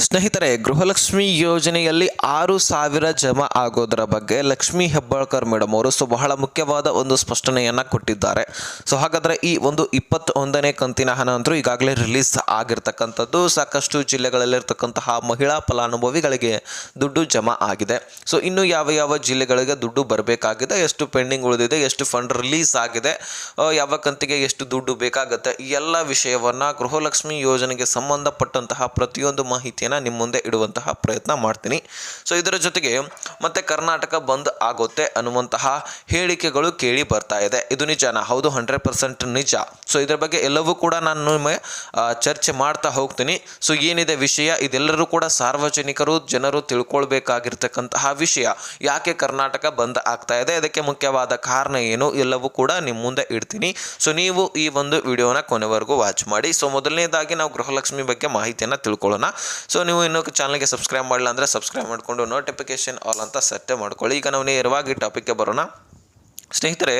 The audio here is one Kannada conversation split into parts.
ಸ್ನೇಹಿತರೆ, ಗೃಹಲಕ್ಷ್ಮಿ ಯೋಜನೆಯಲ್ಲಿ 6,000 ಜಮಾ ಆಗೋದರ ಬಗ್ಗೆ ಲಕ್ಷ್ಮೀ ಹೆಬ್ಬಾಳ್ಕರ್ ಮೇಡಮ್ ಅವರು ಬಹಳ ಮುಖ್ಯವಾದ ಒಂದು ಸ್ಪಷ್ಟನೆಯನ್ನು ಕೊಟ್ಟಿದ್ದಾರೆ. ಹಾಗಾದರೆ ಈ ಒಂದು 21ನೇ ಕಂತಿನ ಹಣ ಅಂತೂ ಈಗಾಗಲೇ ರಿಲೀಸ್ ಆಗಿರ್ತಕ್ಕಂಥದ್ದು. ಸಾಕಷ್ಟು ಜಿಲ್ಲೆಗಳಲ್ಲಿರ್ತಕ್ಕಂತಹ ಮಹಿಳಾ ಫಲಾನುಭವಿಗಳಿಗೆ ದುಡ್ಡು ಜಮಾ ಆಗಿದೆ. ಇನ್ನು ಯಾವ ಜಿಲ್ಲೆಗಳಿಗೆ ದುಡ್ಡು ಬರಬೇಕಾಗಿದೆ, ಎಷ್ಟು ಪೆಂಡಿಂಗ್ ಉಳಿದಿದೆ, ಎಷ್ಟು ಫಂಡ್ ರಿಲೀಸ್ ಆಗಿದೆ, ಯಾವ ಕಂತಿಗೆ ಎಷ್ಟು ದುಡ್ಡು ಬೇಕಾಗುತ್ತೆ, ಈ ಎಲ್ಲ ವಿಷಯವನ್ನು ಗೃಹಲಕ್ಷ್ಮಿ ಯೋಜನೆಗೆ ಸಂಬಂಧಪಟ್ಟಂತಹ ಪ್ರತಿಯೊಂದು ಮಾಹಿತಿಯನ್ನು ನಿಮ್ಮ ಮುಂದೆ ಇಡುವಂತಹ ಪ್ರಯತ್ನ ಮಾಡ್ತೀನಿ. ಇದರ ಜೊತೆಗೆ ಮತ್ತೆ ಕರ್ನಾಟಕ ಬಂದ್ ಆಗುತ್ತೆ ಅನ್ನುವಂತಹ ಹೇಳಿಕೆಗಳು ಕೇಳಿ ಬರ್ತಾ ಇದೆ. ಇದು ನಿಜನಾ? ಹೌದು, 100% ನಿಜ. ಇದರ ಬಗ್ಗೆ ಎಲ್ಲವೂ ಕೂಡ ನಾನು ಚರ್ಚೆ ಮಾಡ್ತಾ ಹೋಗ್ತೀನಿ. ಏನಿದೆ ವಿಷಯ, ಇದೆಲ್ಲರೂ ಕೂಡ ಸಾರ್ವಜನಿಕರು ಜನರು ತಿಳ್ಕೊಳ್ಬೇಕಾಗಿರ್ತಕ್ಕಂತಹ ವಿಷಯ. ಯಾಕೆ ಕರ್ನಾಟಕ ಬಂದ್ ಆಗ್ತಾ ಇದೆ, ಅದಕ್ಕೆ ಮುಖ್ಯವಾದ ಕಾರಣ ಏನು, ಎಲ್ಲವೂ ಕೂಡ ನಿಮ್ಮ ಮುಂದೆ ಇಡ್ತೀನಿ. ನೀವು ಈ ಒಂದು ವಿಡಿಯೋನ ಕೊನೆವರೆಗೂ ವಾಚ್ ಮಾಡಿ. ಮೊದಲನೇದಾಗಿ ನಾವು ಗೃಹಲಕ್ಷ್ಮಿ ಬಗ್ಗೆ ಮಾಹಿತಿಯನ್ನು ತಿಳ್ಕೊಳ್ಳೋಣ. ನೀವು ಇನ್ನೂ ಚಾನಲ್ಗೆ ಸಬ್ಸ್ಕ್ರೈಬ್ ಮಾಡಿಲ್ಲ ಅಂದರೆ ಸಬ್ಸ್ಕ್ರೈಬ್ ಮಾಡಿಕೊಂಡು ನೋಟಿಫಿಕೇಶನ್ ಆಲ್ ಅಂತ ಸೆಟ್ ಮಾಡ್ಕೊಳ್ಳಿ. ಈಗ ನಾವು ನೇರವಾಗಿ ಟಾಪಿಕ್ಗೆ ಬರೋಣ. ಸ್ನೇಹಿತರೆ,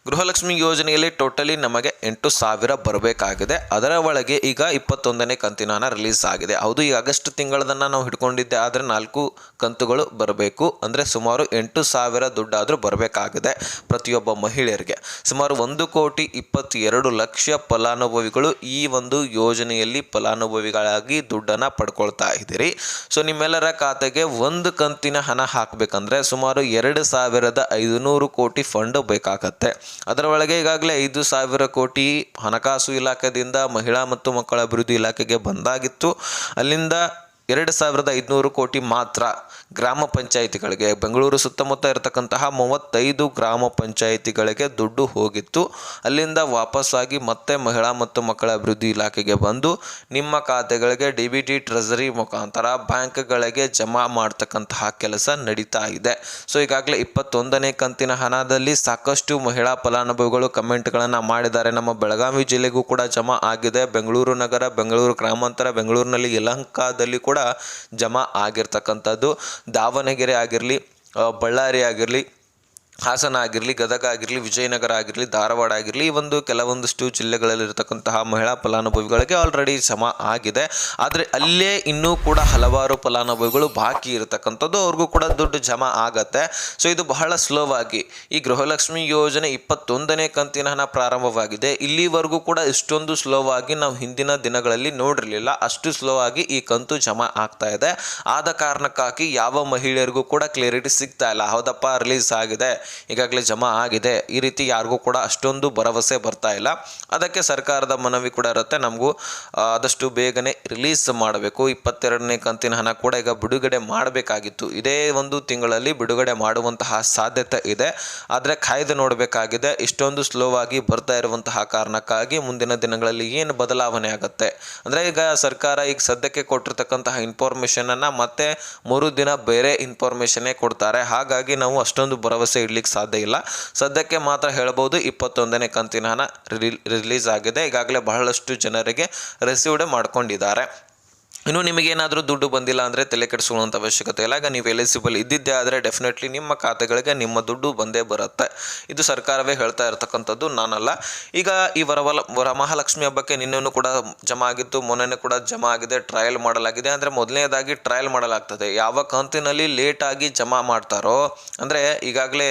ಗೃಹಲಕ್ಷ್ಮಿ ಯೋಜನೆಯಲ್ಲಿ ಟೋಟಲಿ ನಮಗೆ 8,000 ಬರಬೇಕಾಗಿದೆ. ಅದರ ಒಳಗೆ ಈಗ 21ನೇ ಕಂತಿನ ಹಣ ರಿಲೀಸ್ ಆಗಿದೆ. ಹೌದು, ಈ ಆಗಸ್ಟ್ ತಿಂಗಳದನ್ನು ನಾವು ಹಿಡ್ಕೊಂಡಿದ್ದೆ, ಆದರೆ 4 ಕಂತುಗಳು ಬರಬೇಕು. ಅಂದರೆ ಸುಮಾರು 8,000 ದುಡ್ಡಾದರೂ ಬರಬೇಕಾಗಿದೆ ಪ್ರತಿಯೊಬ್ಬ ಮಹಿಳೆಯರಿಗೆ. ಸುಮಾರು 1,22,00,000 ಫಲಾನುಭವಿಗಳು ಈ ಒಂದು ಯೋಜನೆಯಲ್ಲಿ ಫಲಾನುಭವಿಗಳಾಗಿ ದುಡ್ಡನ್ನು ಪಡ್ಕೊಳ್ತಾ ಇದ್ದೀರಿ. ನಿಮ್ಮೆಲ್ಲರ ಖಾತೆಗೆ ಒಂದು ಕಂತಿನ ಹಣ ಹಾಕಬೇಕಂದ್ರೆ ಸುಮಾರು 2,500 ಕೋಟಿ ಫಂಡ್ ಬೇಕಾಗತ್ತೆ. ಅದರ ಒಳಗೆ ಈಗಾಗಲೇ 5,000 ಕೋಟಿ ಹಣಕಾಸು ಇಲಾಖೆಯಿಂದ ಮಹಿಳಾ ಮತ್ತು ಮಕ್ಕಳ ಅಭಿವೃದ್ಧಿ ಇಲಾಖೆಗೆ ಬಂದಾಗಿತ್ತು. ಅಲ್ಲಿಂದ 2,500 ಕೋಟಿ ಮಾತ್ರ ಗ್ರಾಮ ಪಂಚಾಯಿತಿಗಳಿಗೆ, ಬೆಂಗಳೂರು ಸುತ್ತಮುತ್ತ ಇರತಕ್ಕಂತಹ 35 ಗ್ರಾಮ ಪಂಚಾಯಿತಿಗಳಿಗೆ ದುಡ್ಡು ಹೋಗಿತ್ತು. ಅಲ್ಲಿಂದ ವಾಪಸ್ಸಾಗಿ ಮತ್ತೆ ಮಹಿಳಾ ಮತ್ತು ಮಕ್ಕಳ ಅಭಿವೃದ್ಧಿ ಇಲಾಖೆಗೆ ಬಂದು ನಿಮ್ಮ ಖಾತೆಗಳಿಗೆ DBT ಟ್ರೆಸರಿ ಮುಖಾಂತರ ಬ್ಯಾಂಕ್ಗಳಿಗೆ ಜಮಾ ಮಾಡ್ತಕ್ಕಂತಹ ಕೆಲಸ ನಡೀತಾ ಇದೆ. ಈಗಾಗಲೇ 21ನೇ ಕಂತಿನ ಹಣದಲ್ಲಿ ಸಾಕಷ್ಟು ಮಹಿಳಾ ಫಲಾನುಭವಿಗಳು ಕಮೆಂಟ್ಗಳನ್ನು ಮಾಡಿದ್ದಾರೆ. ನಮ್ಮ ಬೆಳಗಾವಿ ಜಿಲ್ಲೆಗೂ ಕೂಡ ಜಮಾ ಆಗಿದೆ. ಬೆಂಗಳೂರು ನಗರ, ಬೆಂಗಳೂರು ಗ್ರಾಮಾಂತರ, ಬೆಂಗಳೂರಿನಲ್ಲಿ ಯಲಹಂಕದಲ್ಲಿ ಕೂಡ ಜಮಾ ಆಗಿರ್ತಕ್ಕಂಥದ್ದು. ದಾವಣಗೆರೆ ಆಗಿರಲಿ, ಬಳ್ಳಾರಿ ಆಗಿರಲಿ, ಹಾಸನ ಆಗಿರಲಿ, ಗದಗ ಆಗಿರಲಿ, ವಿಜಯನಗರ ಆಗಿರಲಿ, ಧಾರವಾಡ ಆಗಿರಲಿ, ಈ ಕೆಲವೊಂದಿಷ್ಟು ಜಿಲ್ಲೆಗಳಲ್ಲಿರ್ತಕ್ಕಂತಹ ಮಹಿಳಾ ಫಲಾನುಭವಿಗಳಿಗೆ ಆಲ್ರೆಡಿ ಜಮಾ ಆಗಿದೆ. ಆದರೆ ಅಲ್ಲೇ ಇನ್ನೂ ಕೂಡ ಹಲವಾರು ಫಲಾನುಭವಿಗಳು ಬಾಕಿ ಇರತಕ್ಕಂಥದ್ದು, ಅವ್ರಿಗೂ ಕೂಡ ದುಡ್ಡು ಜಮಾ ಆಗತ್ತೆ. ಇದು ಬಹಳ ಸ್ಲೋ ಆಗಿ ಈ ಗೃಹಲಕ್ಷ್ಮಿ ಯೋಜನೆ 21ನೇ ಕಂತಿನ ಹಣ ಪ್ರಾರಂಭವಾಗಿದೆ. ಇಲ್ಲಿವರೆಗೂ ಕೂಡ ಇಷ್ಟೊಂದು ಸ್ಲೋ ಆಗಿ ನಾವು ಹಿಂದಿನ ದಿನಗಳಲ್ಲಿ ನೋಡಿರಲಿಲ್ಲ. ಅಷ್ಟು ಸ್ಲೋ ಆಗಿ ಈ ಕಂತು ಜಮಾ ಆಗ್ತಾ ಇದೆ. ಆದ ಕಾರಣಕ್ಕಾಗಿ ಯಾವ ಮಹಿಳೆಯರಿಗೂ ಕೂಡ ಕ್ಲಿಯರಿಟಿ ಸಿಗ್ತಾ ಇಲ್ಲ. ಹೌದಪ್ಪ, ರಿಲೀಸ್ ಆಗಿದೆ, ಈಗಾಗಲೇ ಜಮಾ ಆಗಿದೆ, ಈ ರೀತಿ ಯಾರಿಗೂ ಕೂಡ ಅಷ್ಟೊಂದು ಭರವಸೆ ಬರ್ತಾ ಇಲ್ಲ. ಅದಕ್ಕೆ ಸರ್ಕಾರದ ಮನವಿ ಕೂಡ ಇರುತ್ತೆ, ನಮಗೂ ಆದಷ್ಟು ಬೇಗನೆ ರಿಲೀಸ್ ಮಾಡಬೇಕು. 22ನೇ ಕಂತಿನ ಹಣ ಕೂಡ ಈಗ ಬಿಡುಗಡೆ ಮಾಡಬೇಕಾಗಿತ್ತು. ಇದೇ ಒಂದು ತಿಂಗಳಲ್ಲಿ ಬಿಡುಗಡೆ ಮಾಡುವಂತಹ ಸಾಧ್ಯತೆ ಇದೆ. ಆದರೆ ಕಾಯ್ದು ನೋಡಬೇಕಾಗಿದೆ. ಇಷ್ಟೊಂದು ಸ್ಲೋ ಆಗಿ ಬರ್ತಾ ಇರುವಂತಹ ಕಾರಣಕ್ಕಾಗಿ ಮುಂದಿನ ದಿನಗಳಲ್ಲಿ ಏನು ಬದಲಾವಣೆ ಆಗುತ್ತೆ ಅಂದರೆ, ಈಗ ಸರ್ಕಾರ ಈಗ ಸದ್ಯಕ್ಕೆ ಕೊಟ್ಟಿರ್ತಕ್ಕಂತಹ ಇನ್ಫಾರ್ಮೇಷನನ್ನು ಮತ್ತೆ 3 ದಿನ ಬೇರೆ ಇನ್ಫಾರ್ಮೇಷನ್ನೇ ಕೊಡ್ತಾರೆ. ಹಾಗಾಗಿ ನಾವು ಅಷ್ಟೊಂದು ಭರವಸೆ ಇಡ್ಲಿಕ್ಕೆ ಸಾಧ್ಯ ಇಲ್ಲ. ಸದ್ಯಕ್ಕೆ ಮಾತ್ರ ಹೇಳ್ಬೋದು 21ನೇ ಕಂತಿನ ಹಣ ರಿಲೀಸ್ ಆಗಿದೆ. ಈಗಾಗಲೇ ಬಹಳಷ್ಟು ಜನರಿಗೆ ರಿಸೀವ್ಡ್ ಮಾಡ್ಕೊಂಡಿದ್ದಾರೆ. ಇನ್ನು ನಿಮಗೇನಾದರೂ ದುಡ್ಡು ಬಂದಿಲ್ಲ ಅಂದರೆ ತಲೆ ಕೆಡಿಸ್ಕೊಳ್ಳುವಂಥ ಅವಶ್ಯಕತೆ ಇಲ್ಲ. ಈಗ ನೀವು ಎಲಿಜಿಬಲ್ ಇದ್ದಿದ್ದೆ ಆದರೆ ಡೆಫಿನೆಟ್ಲಿ ನಿಮ್ಮ ಖಾತೆಗಳಿಗೆ ನಿಮ್ಮ ದುಡ್ಡು ಬಂದೇ ಬರುತ್ತೆ. ಇದು ಸರ್ಕಾರವೇ ಹೇಳ್ತಾ ಇರತಕ್ಕಂಥದ್ದು, ನಾನಲ್ಲ. ಈಗ ಈ ವರಮಹಾಲಕ್ಷ್ಮಿ ಹಬ್ಬಕ್ಕೆ ನಿನ್ನೆನೂ ಕೂಡ ಜಮಾ ಆಗಿತ್ತು, ಮೊನ್ನೆ ಕೂಡ ಜಮಾ ಆಗಿದೆ, ಟ್ರಯಲ್ ಮಾಡಲಾಗಿದೆ. ಅಂದರೆ ಮೊದಲನೇದಾಗಿ ಟ್ರಯಲ್ ಮಾಡಲಾಗ್ತದೆ. ಯಾವ ಕಂತಿನಲ್ಲಿ ಲೇಟಾಗಿ ಜಮಾ ಮಾಡ್ತಾರೋ, ಅಂದರೆ ಈಗಾಗಲೇ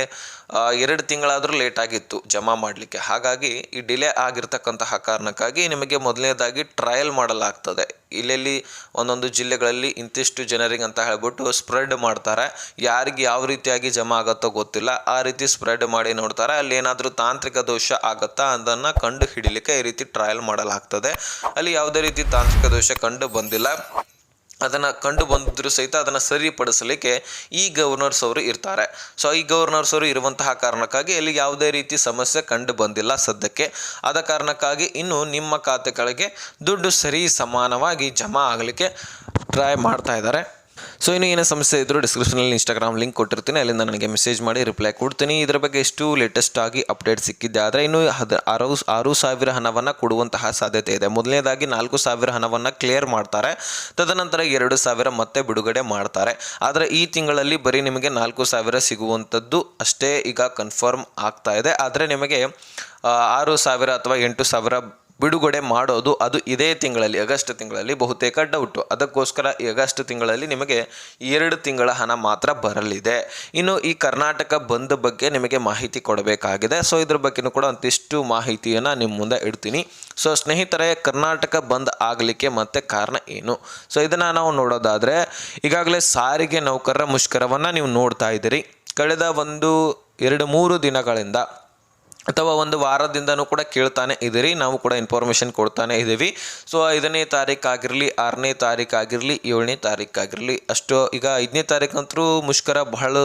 2 ತಿಂಗಳಾದರೂ ಲೇಟ್ ಆಗಿತ್ತು ಜಮಾ ಮಾಡಲಿಕ್ಕೆ. ಹಾಗಾಗಿ ಈ ಡಿಲೇ ಆಗಿರ್ತಕ್ಕಂತಹ ಕಾರಣಕ್ಕಾಗಿ ನಿಮಗೆ ಮೊದಲನೇದಾಗಿ ಟ್ರಯಲ್ ಮಾಡಲಾಗ್ತದೆ. ಇಲ್ಲೆಲ್ಲಿ ಒಂದೊಂದು ಜಿಲ್ಲೆಗಳಲ್ಲಿ ಇಂತಿಷ್ಟು ಜನರಿಗೆ ಅಂತ ಹೇಳ್ಬಿಟ್ಟು ಸ್ಪ್ರೆಡ್ ಮಾಡ್ತಾರೆ. ಯಾರಿಗೆ ಯಾವ ರೀತಿಯಾಗಿ ಜಮಾ ಆಗುತ್ತೋ ಗೊತ್ತಿಲ್ಲ, ಆ ರೀತಿ ಸ್ಪ್ರೆಡ್ ಮಾಡಿ ನೋಡ್ತಾರೆ. ಅಲ್ಲಿ ಏನಾದರೂ ತಾಂತ್ರಿಕ ದೋಷ ಆಗುತ್ತಾ ಅದನ್ನು ಕಂಡು ಹಿಡಿಲಿಕ್ಕೆ ಈ ರೀತಿ ಟ್ರಯಲ್ ಮಾಡಲಾಗ್ತದೆ. ಅಲ್ಲಿ ಯಾವುದೇ ರೀತಿ ತಾಂತ್ರಿಕ ದೋಷ ಕಂಡು ಬಂದಿಲ್ಲ. ಅದನ್ನು ಕಂಡು ಬಂದಿದ್ದರೂ ಸಹಿತ ಅದನ್ನು ಸರಿಪಡಿಸಲಿಕ್ಕೆ ಈ ಗವರ್ನರ್ಸ್ ಅವರು ಇರ್ತಾರೆ. ಈ ಗವರ್ನರ್ಸ್ ಅವರು ಇರುವಂತಹ ಕಾರಣಕ್ಕಾಗಿ ಅಲ್ಲಿ ಯಾವುದೇ ರೀತಿ ಸಮಸ್ಯೆ ಕಂಡು ಬಂದಿಲ್ಲ ಸದ್ಯಕ್ಕೆ. ಆದ ಕಾರಣಕ್ಕಾಗಿ ಇನ್ನು ನಿಮ್ಮ ಖಾತೆಗಳಿಗೆ ದುಡ್ಡು ಸರಿ ಸಮಾನವಾಗಿ ಜಮಾ ಆಗಲಿಕ್ಕೆ ಟ್ರೈ ಮಾಡ್ತಾ ಇದ್ದಾರೆ. ಇನ್ನು ಏನೇ ಸಮಸ್ಯೆ ಇದ್ದರೂ ಡಿಸ್ಕ್ರಿಪ್ಷನಲ್ಲಿ ಇನ್ಸ್ಟಾಗ್ರಾಮ್ ಲಿಂಕ್ ಕೊಟ್ಟಿರ್ತೀನಿ, ಅಲ್ಲಿಂದ ನನಗೆ ಮೆಸೇಜ್ ಮಾಡಿ ರಿಪ್ಲೈ ಕೊಡ್ತೀನಿ. ಇದರ ಬಗ್ಗೆ ಎಷ್ಟು ಲೇಟೆಸ್ಟ್ ಆಗಿ ಅಪ್ಡೇಟ್ ಸಿಕ್ಕಿದೆ. ಆದರೆ ಇನ್ನು 6,000 ಹಣವನ್ನು ಕೊಡುವಂತಹ ಸಾಧ್ಯತೆ ಇದೆ. ಮೊದಲನೇದಾಗಿ 4,000 ಹಣವನ್ನು ಕ್ಲಿಯರ್ ಮಾಡ್ತಾರೆ, ತದನಂತರ 2,000 ಮತ್ತೆ ಬಿಡುಗಡೆ ಮಾಡ್ತಾರೆ. ಆದರೆ ಈ ತಿಂಗಳಲ್ಲಿ ಬರೀ ನಿಮಗೆ 4,000 ಸಿಗುವಂಥದ್ದು ಅಷ್ಟೇ ಈಗ ಕನ್ಫರ್ಮ್ ಆಗ್ತಾ ಇದೆ. ಆದರೆ ನಿಮಗೆ 6,000 ಅಥವಾ 8,000 ಬಿಡುಗಡೆ ಮಾಡೋದು ಅದು ಇದೇ ತಿಂಗಳಲ್ಲಿ ಆಗಸ್ಟ್ ತಿಂಗಳಲ್ಲಿ ಬಹುತೇಕ ಡೌಟು. ಅದಕ್ಕೋಸ್ಕರ ಈ ಆಗಸ್ಟ್ ತಿಂಗಳಲ್ಲಿ ನಿಮಗೆ 2 ತಿಂಗಳ ಹಣ ಮಾತ್ರ ಬರಲಿದೆ. ಇನ್ನು ಈ ಕರ್ನಾಟಕ ಬಂದ್ ಬಗ್ಗೆ ನಿಮಗೆ ಮಾಹಿತಿ ಕೊಡಬೇಕಾಗಿದೆ. ಸೊ ಇದ್ರ ಬಗ್ಗೆನೂ ಕೂಡ ಒಂದಿಷ್ಟು ಮಾಹಿತಿಯನ್ನು ನಿಮ್ಮ ಮುಂದೆ ಇಡ್ತೀನಿ. ಸೊ ಸ್ನೇಹಿತರೆ, ಕರ್ನಾಟಕ ಬಂದ್ ಆಗಲಿಕ್ಕೆ ಮತ್ತೆ ಕಾರಣ ಏನು? ಸೊ ಇದನ್ನು ನಾವು ನೋಡೋದಾದರೆ, ಈಗಾಗಲೇ ಸಾರಿಗೆ ನೌಕರರ ಮುಷ್ಕರವನ್ನು ನೀವು ನೋಡ್ತಾ ಇದ್ದೀರಿ. ಕಳೆದ 1-2-3 ದಿನಗಳಿಂದ ಅಥವಾ ಒಂದು ವಾರದಿಂದನೂ ಕೂಡ ಕೇಳ್ತಾನೆ ಇದ್ದೀರಿ, ನಾವು ಕೂಡ ಇನ್ಫಾರ್ಮೇಷನ್ ಕೊಡ್ತಾನೆ ಇದ್ದೀವಿ. ಸೊ 5ನೇ ತಾರೀಕು ಆಗಿರಲಿ, 6ನೇ ತಾರೀಕು ಆಗಿರಲಿ, 7ನೇ ತಾರೀಕು ಆಗಿರಲಿ, ಅಷ್ಟು ಈಗ 5ನೇ ತಾರೀಕಂತರೂ ಮುಷ್ಕರ ಬಹಳ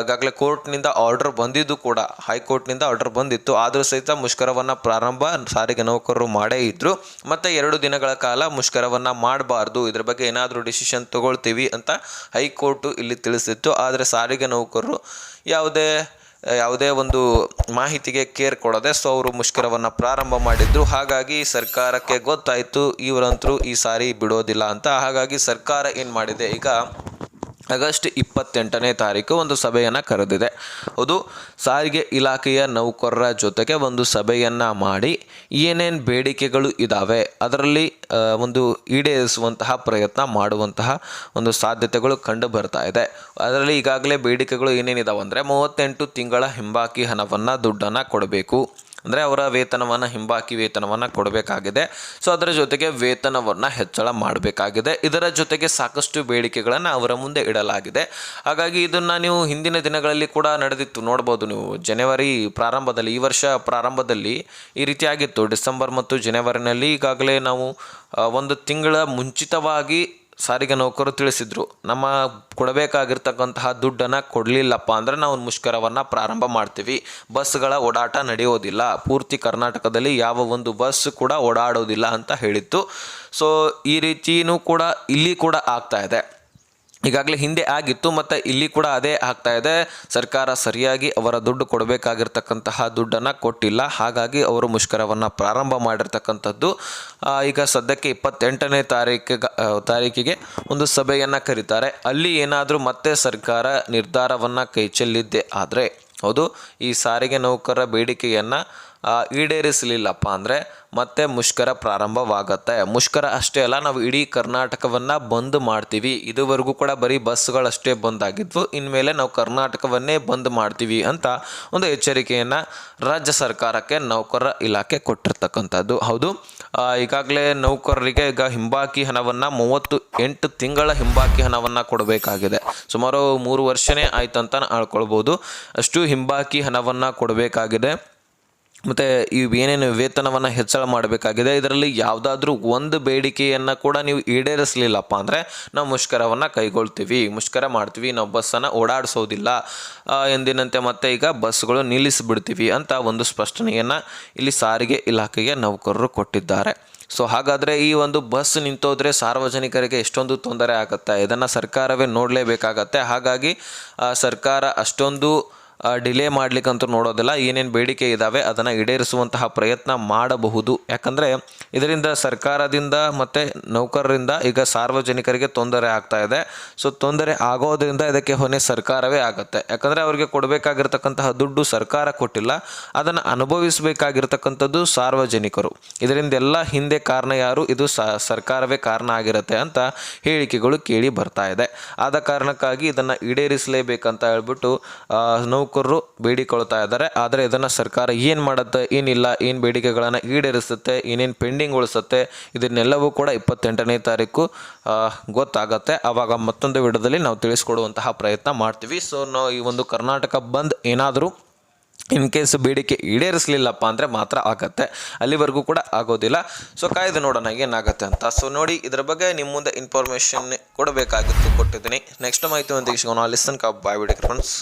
ಈಗಾಗಲೇ ಕೋರ್ಟ್ನಿಂದ ಆರ್ಡರ್ ಬಂದಿದ್ದು ಕೂಡ, ಹೈಕೋರ್ಟ್ನಿಂದ ಆರ್ಡರ್ ಬಂದಿತ್ತು. ಆದರೂ ಸಹಿತ ಮುಷ್ಕರವನ್ನು ಪ್ರಾರಂಭ ಸಾರಿಗೆ ನೌಕರರು ಮಾಡೇ ಇದ್ದರು. ಮತ್ತು 2 ದಿನಗಳ ಕಾಲ ಮುಷ್ಕರವನ್ನು ಮಾಡಬಾರ್ದು, ಇದ್ರ ಬಗ್ಗೆ ಏನಾದರೂ ಡಿಸಿಷನ್ ತಗೊಳ್ತೀವಿ ಅಂತ ಹೈಕೋರ್ಟು ಇಲ್ಲಿ ತಿಳಿಸಿತ್ತು. ಆದರೆ ಸಾರಿಗೆ ನೌಕರರು ಯಾವುದೇ ಒಂದು ಮಾಹಿತಿಗೆ ಕೇರ್ ಕೊಡದೆ ಸೊ ಅವರು ಮುಷ್ಕರವನ್ನು ಪ್ರಾರಂಭ ಮಾಡಿದ್ರು. ಹಾಗಾಗಿ ಸರ್ಕಾರಕ್ಕೆ ಗೊತ್ತಾಯಿತು ಇವರಂತರೂ ಈ ಸಾರಿ ಬಿಡೋದಿಲ್ಲ ಅಂತ. ಹಾಗಾಗಿ ಸರ್ಕಾರ ಏನು ಮಾಡಿದೆ, ಈಗ ಆಗಸ್ಟ್ 28ನೇ ತಾರೀಕು ಒಂದು ಸಭೆಯನ್ನು ಕರೆದಿದೆ. ಹೌದು, ಸಾರಿಗೆ ಇಲಾಖೆಯ ನೌಕರರ ಜೊತೆಗೆ ಒಂದು ಸಭೆಯನ್ನು ಮಾಡಿ ಏನೇನು ಬೇಡಿಕೆಗಳು ಇದ್ದಾವೆ ಅದರಲ್ಲಿ ಒಂದು ಈಡೇರಿಸುವಂತಹ ಪ್ರಯತ್ನ ಮಾಡುವಂತಹ ಒಂದು ಸಾಧ್ಯತೆಗಳು ಕಂಡು ಬರ್ತಾ ಇದೆ. ಅದರಲ್ಲಿ ಈಗಾಗಲೇ ಬೇಡಿಕೆಗಳು ಏನೇನಿದಾವೆ ಅಂದರೆ 38 ತಿಂಗಳ ಹಿಂಬಾಕಿ ದುಡ್ಡನ್ನು ಕೊಡಬೇಕು. ಅಂದರೆ ಅವರ ಹಿಂಬಾಕಿ ವೇತನವನ್ನು ಕೊಡಬೇಕಾಗಿದೆ. ಸೊ ಅದರ ಜೊತೆಗೆ ವೇತನವನ್ನು ಹೆಚ್ಚಳ ಮಾಡಬೇಕಾಗಿದೆ. ಇದರ ಜೊತೆಗೆ ಸಾಕಷ್ಟು ಬೇಡಿಕೆಗಳನ್ನು ಅವರ ಮುಂದೆ ಇಡಲಾಗಿದೆ. ಹಾಗಾಗಿ ಇದನ್ನು ನೀವು ಹಿಂದಿನ ದಿನಗಳಲ್ಲಿ ಕೂಡ ನಡೆದಿತ್ತು, ನೋಡ್ಬೋದು ನೀವು. ಜನವರಿ ಪ್ರಾರಂಭದಲ್ಲಿ, ಈ ವರ್ಷ ಪ್ರಾರಂಭದಲ್ಲಿ ಈ ರೀತಿಯಾಗಿತ್ತು. ಡಿಸೆಂಬರ್ ಮತ್ತು ಜನವರಿನಲ್ಲಿ ಈಗಾಗಲೇ ನಾವು 1 ತಿಂಗಳ ಮುಂಚಿತವಾಗಿ ಸಾರಿಗೆ ನೌಕರರು ತಿಳಿಸಿದ್ರು, ನಮ್ಮ ಕೊಡಬೇಕಾಗಿರ್ತಕ್ಕಂತಹ ದುಡ್ಡನ್ನು ಕೊಡಲಿಲ್ಲಪ್ಪ ಅಂದರೆ ನಾವು ಮುಷ್ಕರವನ್ನು ಪ್ರಾರಂಭ ಮಾಡ್ತೀವಿ, ಬಸ್ಗಳ ಓಡಾಟ ನಡೆಯೋದಿಲ್ಲ, ಪೂರ್ತಿ ಕರ್ನಾಟಕದಲ್ಲಿ ಯಾವ ಒಂದು ಬಸ್ ಕೂಡ ಓಡಾಡೋದಿಲ್ಲ ಅಂತ ಹೇಳಿತ್ತು. ಸೊ ಈ ರೀತಿಯೂ ಕೂಡ ಇಲ್ಲಿ ಕೂಡ ಆಗ್ತಾ ಇದೆ. ಈಗಾಗಲೇ ಹಿಂದೆ ಆಗಿತ್ತು ಮತ್ತು ಇಲ್ಲಿ ಕೂಡ ಅದೇ ಆಗ್ತಾ ಇದೆ. ಸರ್ಕಾರ ಸರಿಯಾಗಿ ಅವರ ದುಡ್ಡು ಕೊಡಬೇಕಾಗಿರ್ತಕ್ಕಂತಹ ದುಡ್ಡನ್ನು ಕೊಟ್ಟಿಲ್ಲ. ಹಾಗಾಗಿ ಅವರು ಮುಷ್ಕರವನ್ನು ಪ್ರಾರಂಭ ಮಾಡಿರ್ತಕ್ಕಂಥದ್ದು. ಈಗ ಸದ್ಯಕ್ಕೆ 28ನೇ ತಾರೀಕಿಗೆ ಒಂದು ಸಭೆಯನ್ನು ಕರೀತಾರೆ. ಅಲ್ಲಿ ಏನಾದರೂ ಮತ್ತೆ ಸರ್ಕಾರ ನಿರ್ಧಾರವನ್ನು ಕೈ ಚೆಲ್ಲಿದ್ದೆ ಆದರೆ, ಹೌದು, ಈ ಸಾರಿಗೆ ನೌಕರರ ಬೇಡಿಕೆಯನ್ನು ಈಡೇರಿಸಲಿಲ್ಲಪ್ಪ ಅಂದರೆ ಮತ್ತೆ ಮುಷ್ಕರ ಪ್ರಾರಂಭವಾಗುತ್ತೆ. ಮುಷ್ಕರ ಅಷ್ಟೇ ಅಲ್ಲ, ನಾವು ಇಡೀ ಕರ್ನಾಟಕವನ್ನು ಬಂದ್ ಮಾಡ್ತೀವಿ. ಇದುವರೆಗೂ ಕೂಡ ಬರೀ ಬಸ್ಗಳಷ್ಟೇ ಬಂದ್ ಆಗಿದ್ವು, ಇನ್ಮೇಲೆ ನಾವು ಕರ್ನಾಟಕವನ್ನೇ ಬಂದ್ ಮಾಡ್ತೀವಿ ಅಂತ ಒಂದು ಎಚ್ಚರಿಕೆಯನ್ನು ರಾಜ್ಯ ಸರ್ಕಾರಕ್ಕೆ ನೌಕರರ ಇಲಾಖೆ ಕೊಟ್ಟಿರ್ತಕ್ಕಂಥದ್ದು. ಹೌದು, ಈಗಾಗಲೇ ನೌಕರರಿಗೆ ಈಗ ಹಿಂಬಾಕಿ ಹಣವನ್ನು 38 ತಿಂಗಳ ಹಿಂಬಾಕಿ ಹಣವನ್ನು ಕೊಡಬೇಕಾಗಿದೆ. ಸುಮಾರು 3 ವರ್ಷನೇ ಆಯ್ತಂತ ಹೇಳ್ಕೊಳ್ಬೋದು. ಅಷ್ಟು ಹಿಂಬಾಕಿ ಹಣವನ್ನು ಕೊಡಬೇಕಾಗಿದೆ. ಮತ್ತು ಏನೇನು ವೇತನವನ್ನು ಹೆಚ್ಚಳ ಮಾಡಬೇಕಾಗಿದೆ. ಇದರಲ್ಲಿ ಯಾವುದಾದ್ರೂ ಒಂದು ಬೇಡಿಕೆಯನ್ನು ಕೂಡ ನೀವು ಈಡೇರಿಸಲಿಲ್ಲಪ್ಪ ಅಂದರೆ ನಾವು ಮುಷ್ಕರವನ್ನು ಕೈಗೊಳ್ತೀವಿ, ಮುಷ್ಕರ ಮಾಡ್ತೀವಿ, ನಾವು ಬಸ್ಸನ್ನು ಓಡಾಡಿಸೋದಿಲ್ಲ ಎಂದಿನಂತೆ ಮತ್ತೆ ಈಗ ಬಸ್ಗಳು ನಿಲ್ಲಿಸಿಬಿಡ್ತೀವಿ ಅಂತ ಒಂದು ಸ್ಪಷ್ಟನೆಯನ್ನು ಇಲ್ಲಿ ಸಾರಿಗೆ ಇಲಾಖೆಗೆ ನೌಕರರು ಕೊಟ್ಟಿದ್ದಾರೆ. ಸೊ ಹಾಗಾದರೆ ಈ ಒಂದು ಬಸ್ ನಿಂತೋದ್ರೆ ಸಾರ್ವಜನಿಕರಿಗೆ ಎಷ್ಟೊಂದು ತೊಂದರೆ ಆಗುತ್ತೆ, ಇದನ್ನು ಸರ್ಕಾರವೇ ನೋಡಲೇಬೇಕಾಗತ್ತೆ. ಹಾಗಾಗಿ ಸರ್ಕಾರ ಅಷ್ಟೊಂದು ಡಿಲೇ ಮಾಡಲಿಕ್ಕಂತೂ ನೋಡೋದಿಲ್ಲ. ಏನೇನು ಬೇಡಿಕೆ ಇದ್ದಾವೆ ಅದನ್ನು ಈಡೇರಿಸುವಂತಹ ಪ್ರಯತ್ನ ಮಾಡಬಹುದು. ಯಾಕಂದರೆ ಇದರಿಂದ ಸರ್ಕಾರದಿಂದ ಮತ್ತು ನೌಕರರಿಂದ ಈಗ ಸಾರ್ವಜನಿಕರಿಗೆ ತೊಂದರೆ ಆಗ್ತಾ ಇದೆ. ಸೊ ತೊಂದರೆ ಆಗೋದ್ರಿಂದ ಇದಕ್ಕೆ ಹೊಣೆ ಸರ್ಕಾರವೇ ಆಗುತ್ತೆ. ಯಾಕಂದರೆ ಅವರಿಗೆ ಕೊಡಬೇಕಾಗಿರ್ತಕ್ಕಂತಹ ದುಡ್ಡು ಸರ್ಕಾರ ಕೊಟ್ಟಿಲ್ಲ, ಅದನ್ನು ಅನುಭವಿಸಬೇಕಾಗಿರ್ತಕ್ಕಂಥದ್ದು ಸಾರ್ವಜನಿಕರು. ಇದರಿಂದೆಲ್ಲ ಹಿಂದೆ ಕಾರಣ ಯಾರು? ಇದು ಸರ್ಕಾರವೇ ಕಾರಣ ಆಗಿರುತ್ತೆ ಅಂತ ಹೇಳಿಕೆಗಳು ಕೇಳಿ ಬರ್ತಾ ಇದೆ. ಆದ ಕಾರಣಕ್ಕಾಗಿ ಇದನ್ನು ಈಡೇರಿಸಲೇಬೇಕಂತ ಹೇಳ್ಬಿಟ್ಟು ನೌಕರರು ಬೇಡಿಕೊಳ್ತಾ ಇದ್ದಾರೆ. ಆದರೆ ಇದನ್ನು ಸರ್ಕಾರ ಏನು ಮಾಡುತ್ತೆ, ಏನಿಲ್ಲ, ಏನು ಬೇಡಿಕೆಗಳನ್ನು ಈಡೇರಿಸುತ್ತೆ, ಏನೇನು ಪೆಂಡಿಂಗ್ ಉಳಿಸುತ್ತೆ, ಇದನ್ನೆಲ್ಲವೂ ಕೂಡ 28ನೇ ತಾರೀಕು ಗೊತ್ತಾಗತ್ತೆ. ಆವಾಗ ಮತ್ತೊಂದು ವಿಡಿಯೋದಲ್ಲಿ ನಾವು ತಿಳಿಸ್ಕೊಡುವಂತಹ ಪ್ರಯತ್ನ ಮಾಡ್ತೀವಿ. ಸೊ ನಾವು ಈ ಒಂದು ಕರ್ನಾಟಕ ಬಂದ್ ಏನಾದರೂ ಇನ್ ಕೇಸ್ ಬೇಡಿಕೆ ಈಡೇರಿಸಲಿಲ್ಲಪ್ಪ ಅಂದರೆ ಮಾತ್ರ ಆಗತ್ತೆ, ಅಲ್ಲಿವರೆಗೂ ಕೂಡ ಆಗೋದಿಲ್ಲ. ಸೊ ಕಾಯ್ದು ನೋಡೋಣ ಏನಾಗುತ್ತೆ ಅಂತ. ಸೊ ನೋಡಿ, ಇದರ ಬಗ್ಗೆ ನಿಮ್ಮ ಮುಂದೆ ಇನ್ಫಾರ್ಮೇಷನ್ ಕೊಡಬೇಕಾಗಿತ್ತು, ಕೊಟ್ಟಿದ್ದೀನಿ. ನೆಕ್ಸ್ಟ್ ಮಾಹಿತಿ ಒಂದಿಗೆ ಸಿಗೋಣ. Listen cup bye video friends.